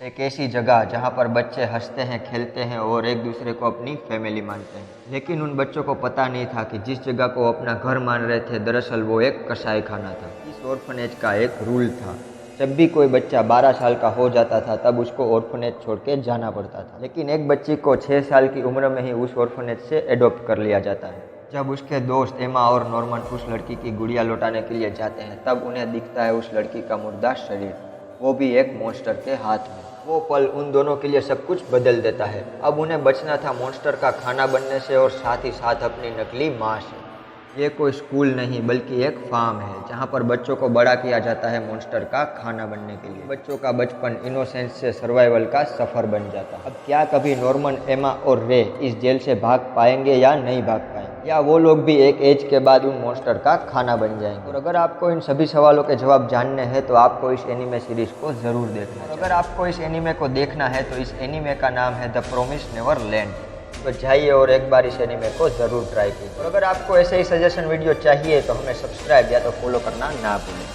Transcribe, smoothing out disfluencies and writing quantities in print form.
एक ऐसी जगह जहाँ पर बच्चे हंसते हैं, खेलते हैं और एक दूसरे को अपनी फैमिली मानते हैं। लेकिन उन बच्चों को पता नहीं था कि जिस जगह को अपना घर मान रहे थे, दरअसल वो एक कसाई खाना था। इस ऑर्फनेज का एक रूल था, जब भी कोई बच्चा 12 साल का हो जाता था तब उसको ऑर्फनेज छोड़ के जाना पड़ता था। लेकिन एक बच्ची को 6 साल की उम्र में ही उस ऑर्फनेज से एडॉप्ट कर लिया जाता है। जब उसके दोस्त एमा और नॉर्मन उस लड़की की गुड़िया लौटाने के लिए जाते हैं, तब उन्हें दिखता है उस लड़की का मुर्दा शरीर, वो भी एक मॉन्स्टर के हाथ में। वो पल उन दोनों के लिए सब कुछ बदल देता है। अब उन्हें बचना था मॉन्स्टर का खाना बनने से और साथ ही साथ अपनी नकली माँ से। ये कोई स्कूल नहीं बल्कि एक फार्म है जहाँ पर बच्चों को बड़ा किया जाता है मॉन्स्टर का खाना बनने के लिए। बच्चों का बचपन इनोसेंस से सर्वाइवल का सफ़र बन जाता है। अब क्या कभी नॉर्मन, एमा और रे इस जेल से भाग पाएंगे या नहीं भाग पाएंगे, या वो लोग भी एक एज के बाद उन मॉन्स्टर का खाना बन जाएंगे? और अगर आपको इन सभी सवालों के जवाब जानने हैं तो आपको इस एनीमे सीरीज को ज़रूर देखना है। अगर आपको इस एनीमे को देखना है तो इस एनीमे का नाम है द प्रॉमिस्ड नेवरलैंड। तो जाइए और एक बार इस एनीमे को ज़रूर ट्राई कीजिए। और अगर आपको ऐसे ही सजेशन वीडियो चाहिए तो हमें सब्सक्राइब या तो फॉलो करना ना भूलें।